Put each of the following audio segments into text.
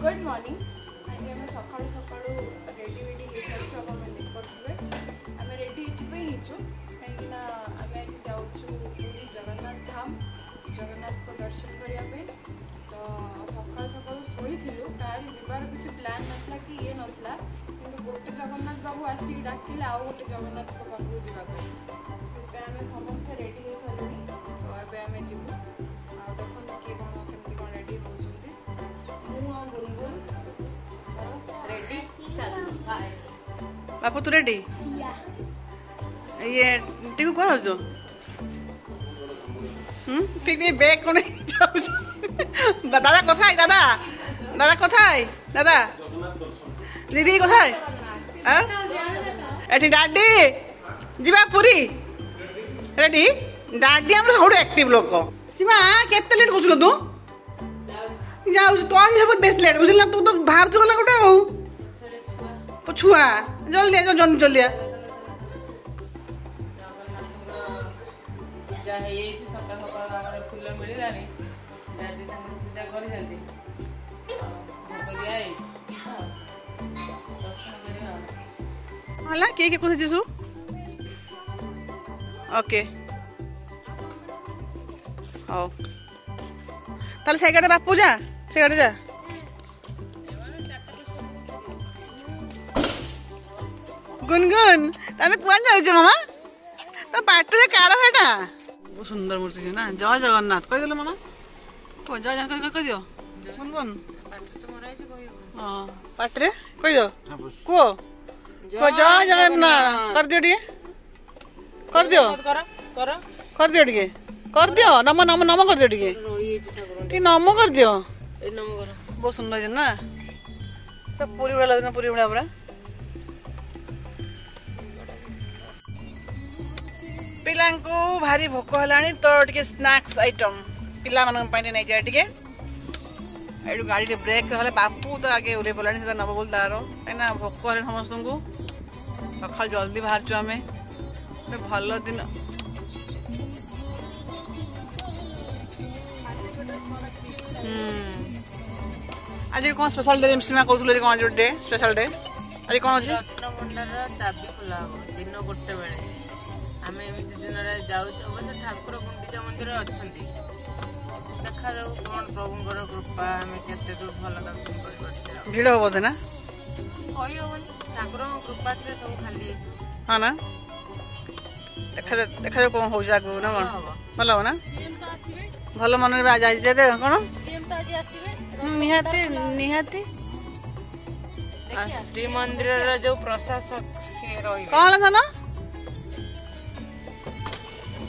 Good morning आज आम सका सका रेडी वेडी हो सारी आप देखते आम रेडी ये कहीं आम जाऊँ पूरी जगन्नाथ धाम जगन्नाथ को दर्शन करने तो सका सका शोलू तार जीवार किसी प्लान नाला कि ये नाला कि गोटे जगन्नाथ बाबू आसिक डाकिले आउ गोटे जगन्नाथ पाखक जावाई आम समस्त रेडी हो सारे तो ये आम जीवु देखो किए कौन केमती कौन रेडी होती गुनगुन रेडी चल बापू तू रेडी ये टीकू कौन हो पिकनिक बैग कौन दादा कथा दादा दादा कथा दादा दीदी कथा एठी डाडी जीवा पूरी रेडी डाडी हम सब एक्टिव लोक सीमा केते लेट करछलो तू जाऊ तो सब बेस लेट बुझला तू तो बाहर चला गोटे हो छुआ जल्दी जल्दी जल्दी फूल मिललानी पूजा कर हला के कुछ जीसु ओके हो ताले सेगाडे बापू जा सेगाडे जा गुनगुन तमे कुआन जाउ छ मामा तो पाटरे कार हेटा बहुत सुंदर मूर्ति छै ना जय जगन्नाथ कह देलो मामा को जय जगन्नाथ कह दियो गुनगुन पाटे तो मराई छै कहियो हां पाटरे कह दियो को जय जगन्नाथ कर दियो टिके कर दियो कर दियो टिके कर दियो नम नम नम कर दियो टिके नम कर दियो बहुत सुंदर है ना तो पूरी बड़ा लगना पूरी बड़ा पूरा पिला भारी भोक है तो टे स्नैक्स आइटम पिला नहीं जाए टे गाड़ी ब्रेक रहा बापू तो आगे ओल्ले पड़ा नब बोल तार कहीं भोक है समस्त को सका जल्दी बाहर आम भल दिन आज कौन स्पेशल डे सीमा कहते कौन आज डे स्पेशल डे आज कौन अच्छे रत्नभंडार चाबी खोला हम दिन गोटे बेले आम एमती दिन जाऊँ अवश्य ठाकुर गुंडीचा मंदिर अच्छा देखा जाऊ कौन प्रभुंर कृपा आम के दूर भल दर्शन कर भिड़ हम बोधे ना कही हेनी ठाकुर कृपा से सब खाली हाँ ना देखा जाऊ कौन हो ना कौन भल हम ना भल मन जाए कौन निहाती निहाती श्रीमंदिर जो प्रशासक सी रही कौन था ना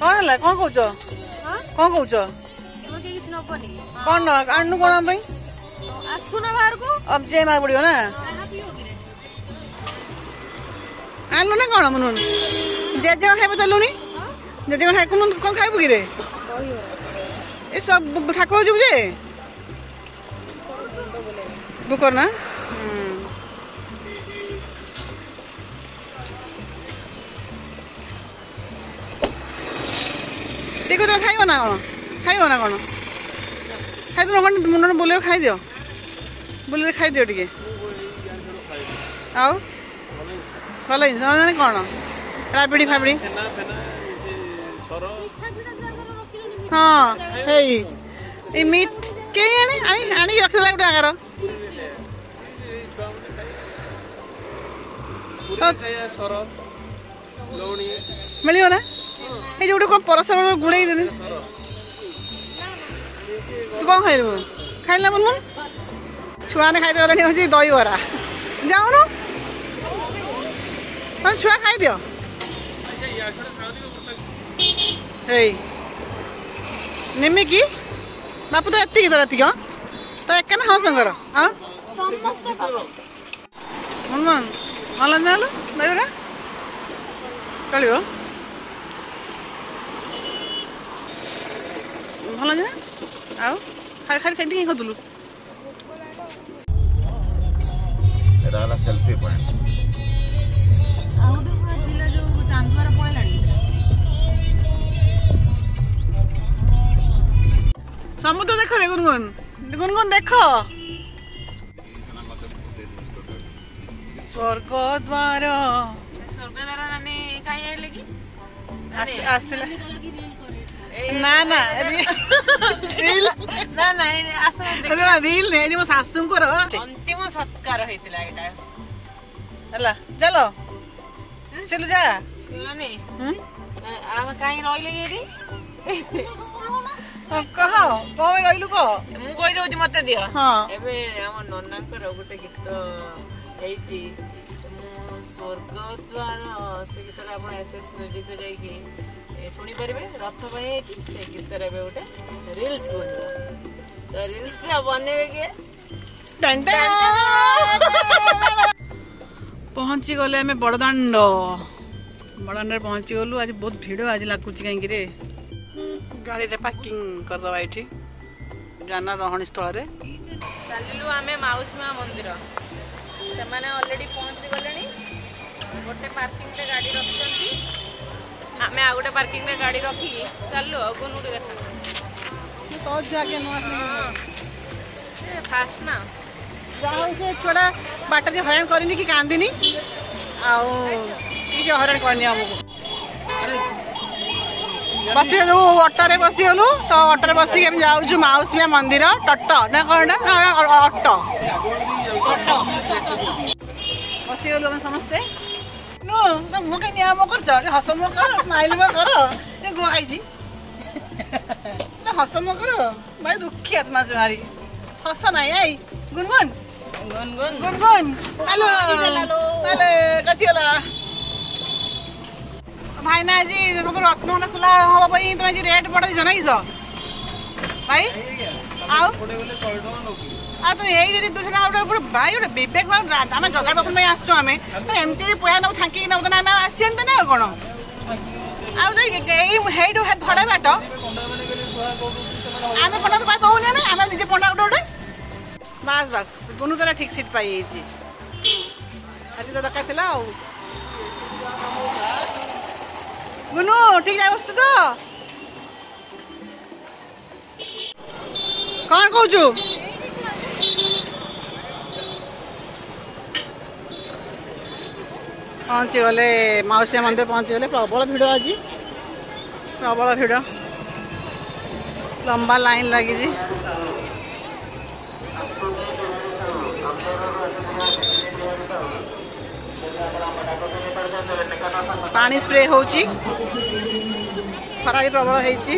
कौन है कौन कौच कौन कौच कौन आनु कौन आसुना बाहर को अब जे मार पड़ो ना आनु ना कौन मुन जेजे खाइब चलुनी जेजे खाइ कौन खाइबु कि रे ए सब ठाकुर जीव जे बुकर ना टीकू तो खाइब ना कौन खाई दो मुंड बोले खाई दियो बोले खाई दियो टिके आउ भल जिन कौन राबिड़ी फाबिड़ी हाँ है मीट के आनी रखिदेला गोटे आगार मिल ना ये जो कौन परस गुड़े दे तू कौन खाइल खाइला मन छुआ ने खाई हूँ दही बरा जाऊन छुआ खाई दियो निमी की बापू तो एति राति तो एक हाँ संगर हाँ मन भल जाल दहीबरा चलो भल जा आउ खाई खाई खाई खादुलु सेल्फी पॉइंट समुद्र देख रे गुनगुन गुनगुन देख स्वर्ग द्वार स्वर्गद्वार नानी कहीं आइले कि आसला ना ना रील ना ना आस रील नहीं मो सासू को अंतिम सत्कार होइतिला एटा हला चलो चलो जा सुनानी आम कहीं रहिले एडी कह कौन रहिलु को मु कहि दउछि मते दियो हां एबे हम नन्नांकर गोटे गीत हेछि स्वर्ग द्वार से गीत आपण एसएस म्यूजिक रे जाई कि सुनी परिबे रथ भाई हेछि से गीत रे गोटे रील्स बनबो तो रील्स रे बनेबे के पहुंची गले आम बड़दाण्ड बड़दाण्ड पहुंची गलु आज बहुत भिड़ आज लगुच कहीं गाड़ी रे पार्किंग करदबा ये जाना रहणी स्थल रे चलिलु आमे माउसीमा मंदिर से माने ऑलरेडी पहुंची गलेनी गोटे पार्किंग रे गाड़ी रखछंती आमे आ गोटे पार्किंग रे गाड़ी रखी चललो गुनुडी देखा तो जाके नो फास्ट ना जाओ से छोड़ा बाट के हरण करनी कि कांदिनी आउ कि हरण करनी हमको बसिलु ऑटो रे बसिलु तो ऑटो रे बसी हम जाउछु माउसीमा मंदिर टट्ट ना कोन ऑटो बसिलु हम समस्ते नो तो मु के नियम कर हसम कर स्माइल में कर ते गो आइजी ना हसम कर भाई दुखी आत्मा से मारी हस नहीं आई गुनगुन गुनगुन गुनगुन हेलो हेलो कथि होला भाई ना जी तुमको रत्न खुला हवा भाई तुम जी रेट बढ़ा दिस ना किस भाई आउ आ तो यही जदी 200 टका गोटे भाई गोटे विवेक आम जगह दर्शन में आसचु आम तो एमती पैसा नब छांकी नब ना आम आसते ना कौन आईटू भड़ा बाट आम पंडा तो कहूने ना आम निजे पंडा गोटे बस बस गुनु तो ठीक सीट पाई आज तो दरकार था गुनु ठीक है बस तो कौन कहू पहुँची गले माउसी मंदिर पहुँची गले प्रबल भिड़ आज प्रबल भिड़ लंबा लाइन लगी पानी स्प्रे होची खरा भी प्रबल होती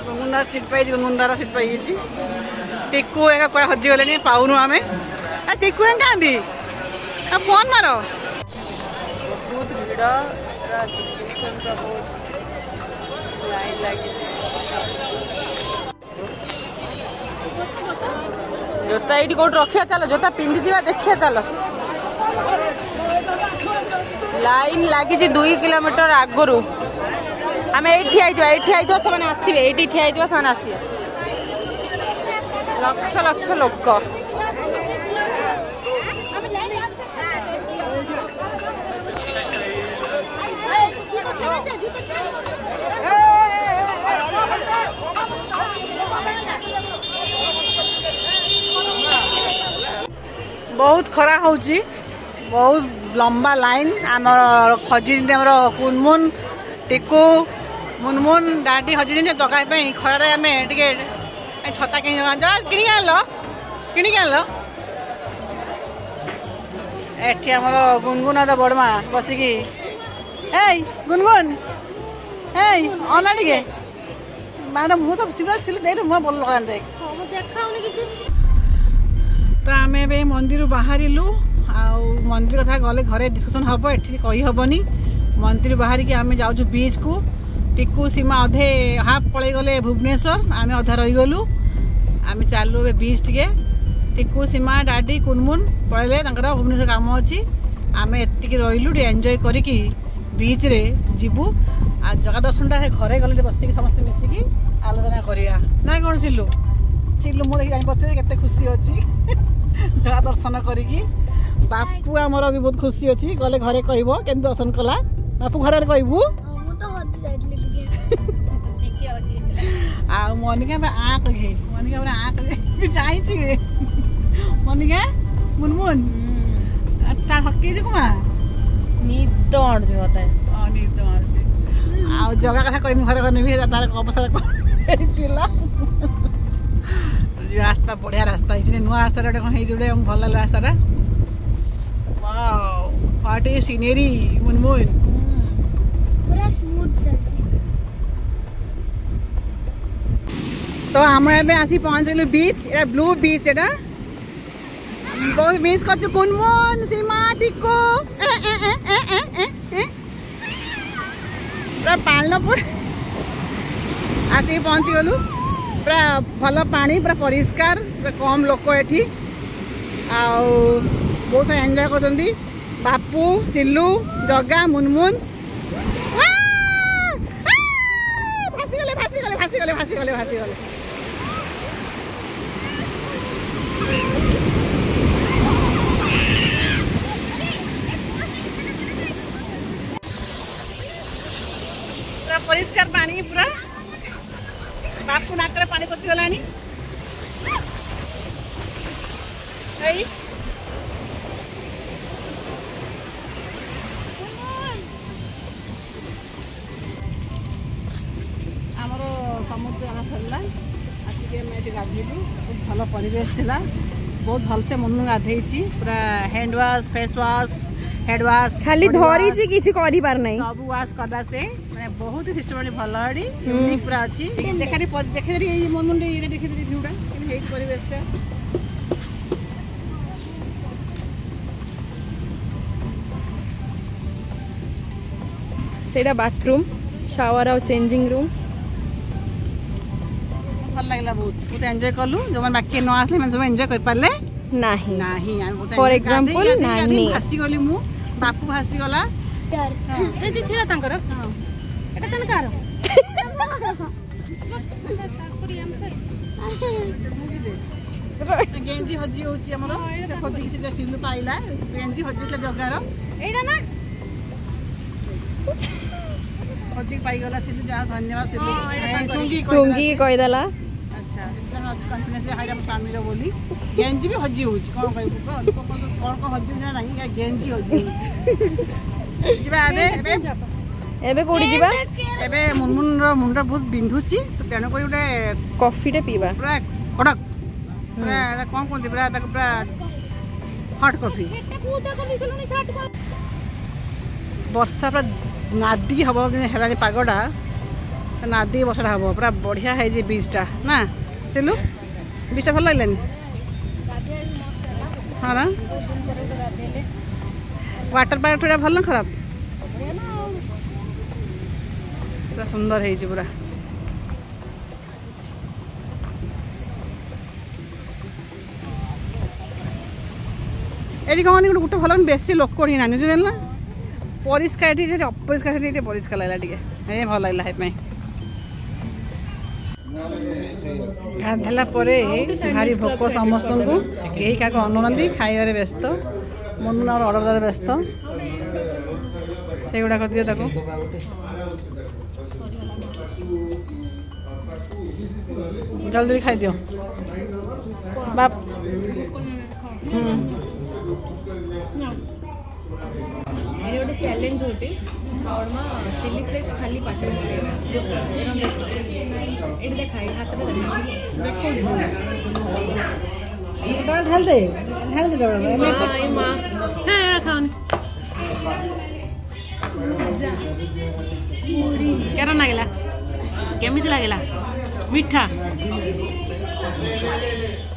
गुनगुंदा सीट पाई गुनगुंदार सीट पाई टिकू एक कड़ा हजी गले पाऊनु आम टिकू क्या फोन मार बहुत भिड़ लाइन लगी जोता ये कौट रखिया चलो जोता पिंधि जा देखिया चलो लाइन लगी 2 किलोमीटर आगु आम ये ठिया से आसवे ये ठिया से आसवे लक्ष लक्ष लोक बहुत खरा होची बहुत लंबा लाइन आम खजी कुनमुन टिकू मुनमुन डाटी हजी जगह खरारे आम टे छता कि एठी आमर गुनगुन तो बड़मा बसिकी ए गुनगुन ए अना टे मैंने मुझे सब सिला सिल दे मुझे बोल लगा देख तो आम ए मंदिर बाहर मंदिर कथा गले घरे डिस्कसन हम ये कही हेनी मंदिर बाहर की आम जाऊँ बीच को टिकू सीमा अधे हाफ पलि गले भुवनेश्वर आम अधा रहीगलु आम चलु ए बीच टे टिकू सीमा डाडी कुनमुन पलैले भुवनेश्वर काम अच्छी आम एतिक रहीलु एंजॉय करिकी बीच रे जीवु आ जगह दर्शनटा घरे गले बसिक समस्त मिसिकी आलोचना करिया ना कौन चिल्लू चिल्लू मुझे जापारे केते खुशी अच्छी जगह दर्शन करिकी बापू आमर भी बहुत खुशी अच्छी गले घरे कह केमती दर्शन कला बापू घर कहबू मनिका आँख घे मनिका आँख जाइए मनिका मुनमुन ता हक्की जे कुमा निद माडुଛି मते निद माडुଛି आ जगह कथा कहमी घर करनी भी तार अवसर हेतिला रास्ता बढ़िया रास्ता इचने नुआ रास्ता रे कोन हे जुडे भल लागला रास्ता रे wow what is scenery Munmun पूरा स्मूथ चलती तो हमरा में आसी पहुंच गेलु बीच एटा ब्लू बीच एटा बहुत मिस कर कुनमुन सीमा टिको पूरा पालनपुर आसी पहुंची गलु पूरा भल पानी पूरा परिष्कार पूरा कम लोक एठी आउ बहुत एंजॉय करछंती बापू सिल्लू जगा मुनमुन फासी गले परिष्कार पानी पूरा बापू नाकरे पानी पसी गलानी एई हमरो समुद्र आना सरला आके मैं एटी गाधेलु बहुत भल परिवेश थिला बहुत भल से मन गाधेची पूरा hand wash face wash head wash खाली धरी जी किछि करि पार नै सब वॉश करला से माने बहुत ही सिस्टम भल हडी यूनिक पूरा अछि देखारी देखे रे ये मन मुंडे ये देखे रे व्यूडा हे परिवेशटा सेडा बाथरूम शावर और चेंजिंग रूम भल लागला बहुत एंजॉय करलु जमन बाकी न आसले मन सब एंजॉय कर पाले नाही नाही फॉर एग्जांपल नाही हसी गली मु बापू हसी गला एती थिला तांकर एटा तन कार गेंजी हजी होची हमरो खोजी से जे सिल्लू पाइला गेंजी हजी के जगार एटा ना खोजी पाई गला सिल्लू जा धन्यवाद सिल्लू सुंगी कहि दला अच्छा एकदम अच्छी कॉन्फिडेंस है हाइडम सामीर बोली गेंजी भी हजी होची कोन कहबू कोन हजी ना नहीं गेंजी हजी जिबा एबे कोडी जिबा एबे मुनमुन रो मुंडा बहुत बिंधुची तो तेनो कोइ उडे कॉफी रे पीबा पूरा कड़क पूरा कोन कोन पूरा तक पूरा हॉट कॉफी वर्षा पूरा नादी हबो हेलानी पागडा नादी वर्षा हबो पूरा बढ़िया है जे बीचटा ना सेलु बीचटा भल लागलानी हां ना वाटर पार्क थोड़ा भल ना खराब पूरा सुंदर है जी पूरा एटी कहानी गोटे भल बेसी लोक ना जो ना परिष्कार अपरिष्कार परिष्कार लगला टे भल लगला गाधेला भारी भोक समस्त को कहीं क्या अनुना खाइबार व्यस्त मन अर्डर व्यस्त से गुड़ा कर दियो जल्दी खाई दियो बाप ये गोटे चैलेंज होची शॉर्मा चिली फ्लेक्स खाली पाटे बोलेबा एरम देखो एट देखाई हाथ रे देखो ढाल दे मां मां हां खाओ केरा लागला केमिति लागला मीठा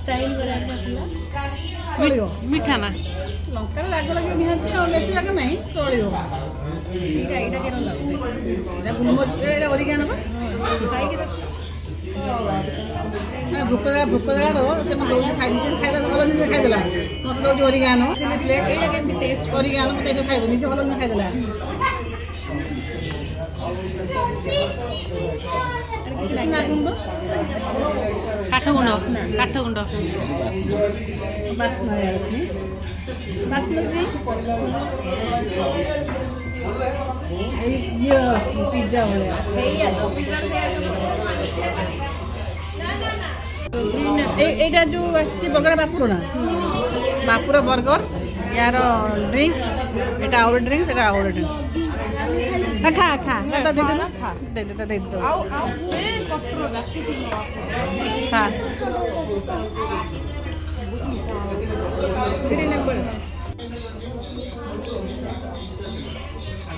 स्टाइल बरा मीठा ना लंका लाग लगे निहाती और बेसी लाग नहीं चलियो ठीक है एटा केरा लागছে या गुलमोज एटा ओरिगानो बा खाई के मैं भुक्को रो ते मैं रोज खाई खाइला भलो नहीं खाइ देला मत दो ओरिगानो चिली फ्लेक्स एटा केमति टेस्ट ओरिगानो मते खाइ दे निजे भलो नहीं खाइ देला काठ गुंड बासना याची बासना जी ये पिज्जा वाला सेया तो पिज्जा से एटा जो आसी बर्गर बापुर ना बापुर बर्गर यार ड्रिंक्स এটা আউর ড্রিঙ্কস এটা আউর ড্রিঙ্কস খা খা তো দে দে খা দে দে দে দে খা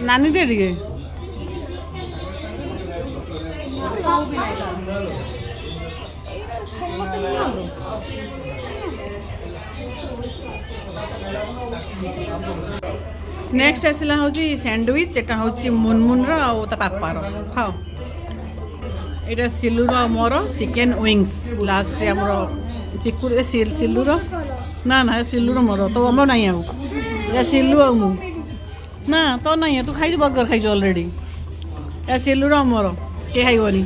नानी दे दिए नेक्स्ट आसला हूँ सैंडविच एटा हूँ मुनमुन पापार खाओ यहाँ सिलुर मोर चिकेन विंग्स लास्ट आमर चिकु सिलुर ना ना सिलुर मोर तो आम ना आ सिलु आ ना तो ना तू खाई बर्गर खाई अलरेडी या सिलुर मोर के खाइबनी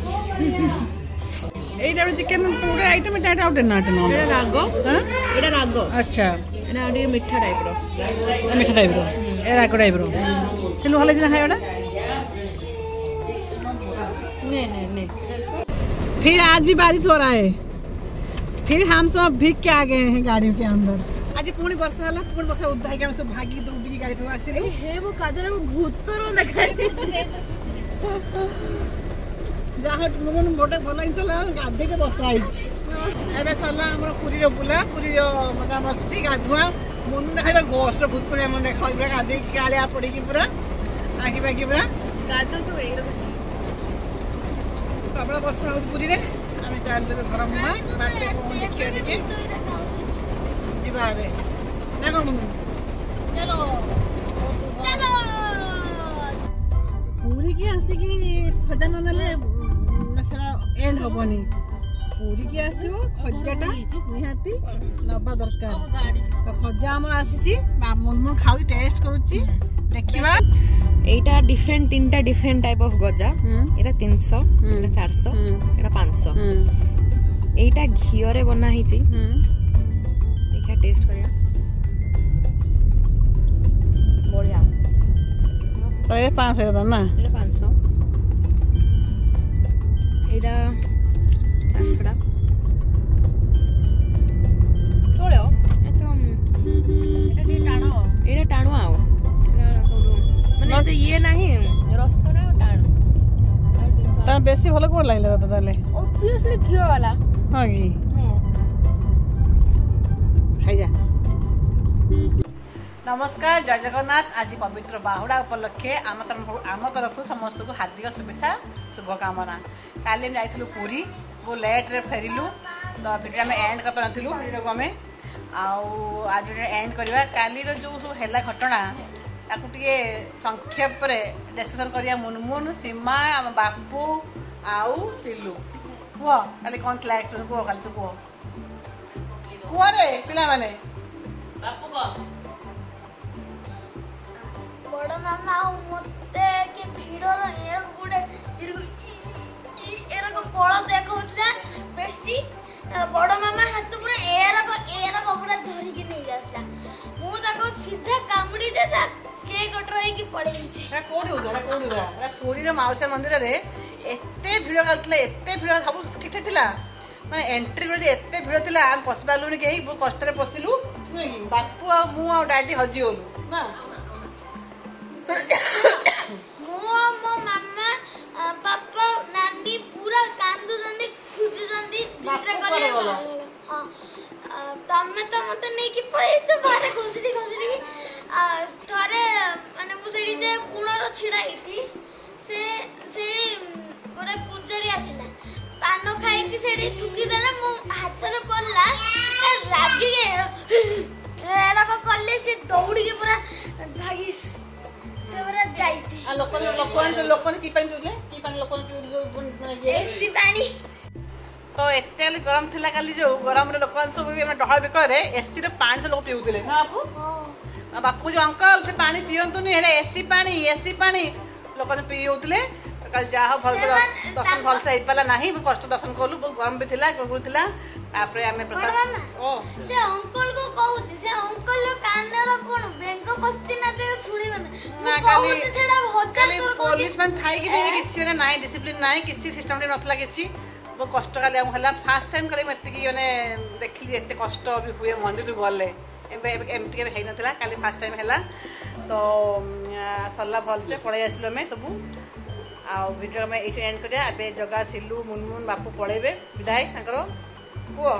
এইটা চিকেন পুরো আইটেম এটা এটা আউট না এটা রাগ হ্যাঁ এটা রাগ আচ্ছা এটা আড়ি মিঠা টাইপ रो ए राग टाइप रो चलो हले जना खाइबा नहीं फिर आज भी बारिश हो रहा है फिर हम सब भीग के आ गए हैं गाड़ी के अंदर आज पूरी वर्षा हला पूरी वर्षा उद्धार के हम सब भागी दौड़ी गाड़ी पे आसिले हे वो काजर भूत करो देखा जहाँ मन गोटे भल जिन गाधे के बसा एवं सरला आम पुरी बुला पुरी मजा मस्ती गाधुआ मन देखाई गोस्ट भूत पुरी मन देखा गाधे कालिया पड़ी पूरा आगे बागी पूरा प्रबल बसा हो पुरी आम चलते घर मुआ बाटे देखिए जा पूरी की आसिकी खजा न एंड हेनी पूरी की आसो खजाटा निहाती नबा दरकार तो खजा आम आसी मुनमुन खाऊ टेस्ट करुच्ची देखिबा एटा डिफरेंट तीनटा डिफरेंट टाइप ऑफ गजा एटा 300 एटा 400 एटा 500 एटा घियो रे बना हिची देखिया टेस्ट करिया बढ़िया तो ये 500 का ना एटा 500 एटा 400 टा चलो एटा टी टाणो एटा टाणो आओ माने तो ये नहीं रस रे टाणो ता बेसी भलो कोन लागले दादा ताले ऑब्वियसली घियो वाला हां की खाई जा नमस्कार जय जगन्नाथ आज पवित्र बाहुड़ा उपलक्षे आम तरफ समस्त को हार्दिक शुभेच्छा शुभकामना काली जाइलु पूरी वो लेट रे फेरिलु तो भिडियो में एंड कर पारथिलु भिडियो को हमें आज एंड करवा काली रो जो हेला घटना ताकू टिके संक्षेप रे डिस्कशन करिया मुनमुन सीमा आम बापू आउ सिलु कुह काली कोन थला एक्सप्लेन कुह काली कुह कुह रे पिला माने बापू को बड़ मामा मते के भिडर एरक गुडे एरक बळ देखौला बेसी बड़ मामा हाथ पूरा एरक पूरा धरि के नहीं जातला मु ताको सीधा कामुडी दे ता के कटरई की पड़े रे कोडी उदा रे पूरी रे माउसा मंदिर रे एते भिड कालतले एते भिड सब ठीक ठीक थिला माने एंट्री रे एते भिड थिला हम पसबालुनी के बहुत कष्ट रे पसिलु बापू आ मु आ डैडी हजी होलु ना मो मामा पापा नानी पूरा कांदु जंदी खुजु जंदी चित्र करे हां तमे तो मते नै कि पळे छ बारे खोसडी थरे माने मु सेडी जे कुणर छिडाई थी से गोटे पूजारी आसिला पानो खाई कि सेडी थुकी देला मो हाथ रे पड़ला रागी के एला को कल्ले से दौड़ी के पूरा भागिस एसी पानी तो एते गरम थिला काली जो गरम रे लोकन सब डहल बिकल रे एसी रे पानी से लोग पिउतिले ना बापू बापू जो अंकल से पानी पियंतु नि हेडे एसी पानी लोकन पिउतिले कल जा हो भल दर्शन भल से आइपाला नाही कष्ट दर्शन करलु बहुत गरम भी थिला गुरगुर थिला तापरे हमें प्रसाद ओ से अंकल को कहउती से अंकल रो कानर कोन बेंग पस्ती ना ते सुनिबन ना काली सेडा हजार पुलिस मन थाई कि किछि ने नाही डिसिप्लिन नाही किछि सिस्टम रे नथला किछि बहुत कष्ट काली हम हला फर्स्ट टाइम काली मति कि ने देखली एते कष्ट भी हुए मंदिर गले एमती है ना काली फास्ट टाइम है तो सरला भलसे पलि आसलु आम सब भिडियो आम ये एंड करिया ए जगह सिलु मुनमुन बापू पलैबे विदाई तांकर पुओ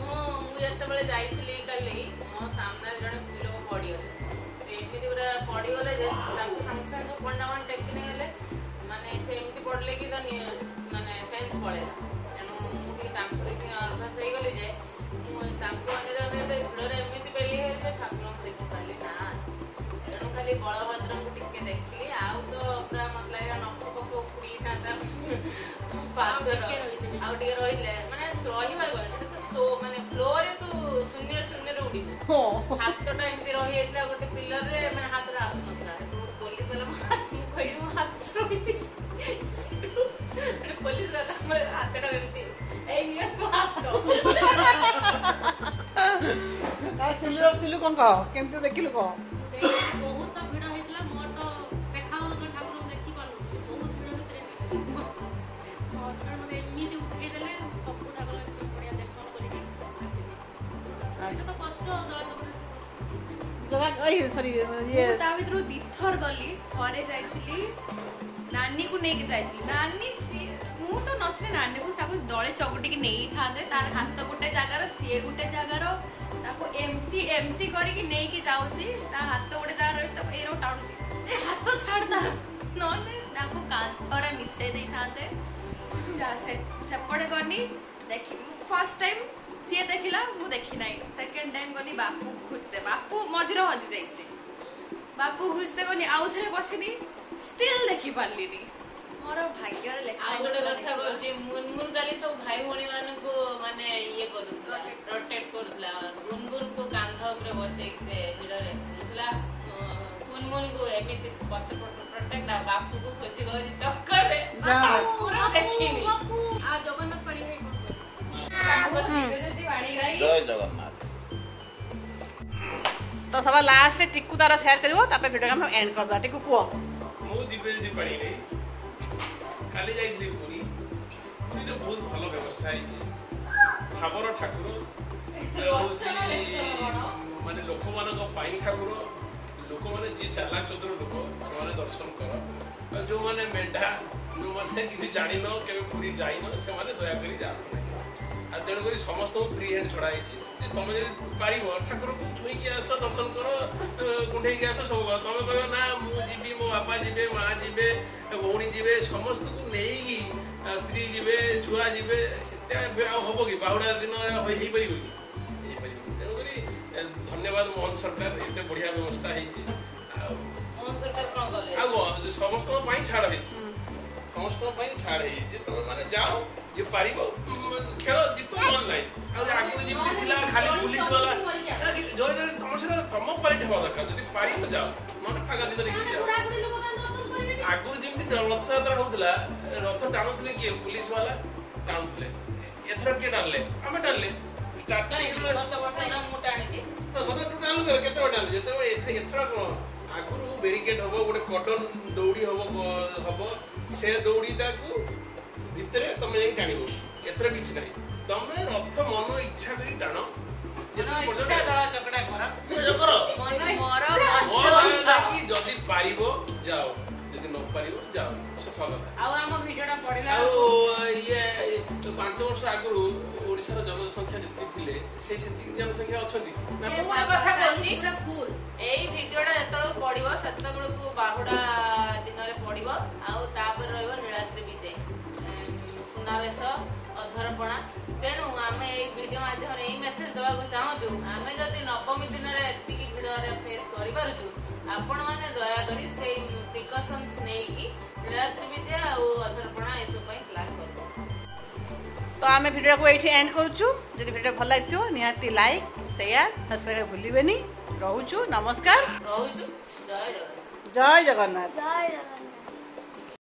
मुझे जाइली काली मो सामने जड़े स्त्री लोक पड़गले एमती पूरा पड़गले सागे सागे पंडामान टेक्न गले माने से एमती पड़ले कि माने सेन्स पड़ेगा तेणु मुझे नर्भस हो गली जे मुझे भिड़े एमती पेली ठाकुर देखी पारि ना तेणु खाली बलभद्र को टिके देखली आउ तो पूरा मत लगे नख पक उड़ी था पादर आउ टे रही माने रहीबार तो माने फ्लोर तू शून्य शून्य उड़ी हाथटा एमती रही जाइए गोटे पिलर रे माने हाथ आस ना पुलिस वाला कही हाथ रही पुलिस वाला हाथटा एमती सिलु कौन कह केमती देखिलु कह बहुत भिड़ होइतला मोर तो देखा हो ठाकुर देखि पालु बहुत भिड़ भितरे और मते एमिति उठे देले सब ठाकुर बढ़िया दर्शन करिके आसीले तो कष्ट जगह आई सॉरी ये ता भितरु दिथर गली थरे जाइतिली नानी को नेकी जाइतिली नानी मु तो नथले नानी को साको दळे चगुटी के नेई थांदे तार हाथ गोटे जगार सी गोटे जगार ताको एमती एमती करी नहीं कि जाउची ता हाथ गोटे जगार रही ताको एरो टाणुची ए हाथ छाड़ दा नले ताको कांथरे मिसे देई थांदे जा सेपड़े गनी देखि फर्स्ट टाइम सी देखिला मु देखि नाही सेकंड टाइम गनी बापू खुजते बापू मजरो हजि जाइची बापू खुजते गनी आउ थरे बसिनी स्टिल देखि पारलिनी मोर भाग्य रे लेखा आ गोटे कथा कहछि मुनमुन काली सब भाई भणी मान को माने ये करथला रोटेट करथला गुनगुन को कांधा ऊपर बसे से भिड़ रे बुझला मुनमुन को एमिति पछ प्रोटेक्ट आ बापू को कछि गई चक्कर रे पूरा देखिनी बापू आ जगन्नाथ पड़ी गई जय जगन्नाथ तो सब लास्ट टिकू तार शेयर करिवो तापर वीडियो हम एंड कर दा टिकू को मु दिबे जी पड़ी गई काली जाइली पुरी सेटा बहुत भलो व्यवस्था है खबर ठाकुर माने लोक मान पाई ठाकुर लोक माने जी चाला चतुर लोक से दर्शन कर जो माने मेढा जो माने किसी जानि न केबे पुरी जाई न से माने दया करी जा आ तेणु करी समस्त फ्री हैंड छड़ा है तुम जब पार ठाकुर को छुई के आस दर्शन कर कुंडे के आस सब तुम कह ना मुझी मो बापा जी माँ जी भौणी जी समस्त को नहीं स्त्री जी छुआ जी हम कि बाहुड़ा दिन हो पार तेणुक धन्यवाद मोहन सरकार एत बढ़िया व्यवस्था समस्त छाड़ है समस्त छाड़ है तुम मैंने जाओ जे पार खेल जीत मन ना आगे जमी खाली पुलिस वाला जो तुम से तुम क्वालिटी हवा दरकार जब पार जाओ ना फागा दिन आगुरी जमी रथ यात्रा होता रथ टाणुले किए पुलिस वाला टाणुले एथर किए टाणले आम टाणले आगुरी बेरिकेड हम गोटे कटन दौड़ी हम से दौड़ीटा को भितर तुम जाए टाण एथर कि ना तुम रथ मन इच्छा कर टाण जदि पार जाओ जदि न पार जाओ ये 5 वर्ष आगु ओडिशार जनसंख्या जितनी से जनसंख्या अच्छा पड़ो से बाहुड़ा दिन में पड़ो आपर नीलाद्रि विजय सुनावेश अधरपणा तेणु आम वीडियो माध्यम यही मेसेज देवाक चाहूँ आम जब नवमी दिन में एति भिड़ फेस कर आपण मैंने दयाकोरी से प्रिकॉशंस नहीं नीलाद्रि विद्या और अधरपणा ये सब क्लास कर तो आम वीडियो को ये एंड करुचु जब वीडियो भल लगे निहाती लाइक शेयर सब्सक्राइब भूलिबेनी। रोचु नमस्कार रोचु जय जगन्नाथ जय जगन्नाथ जय जगन्नाथ।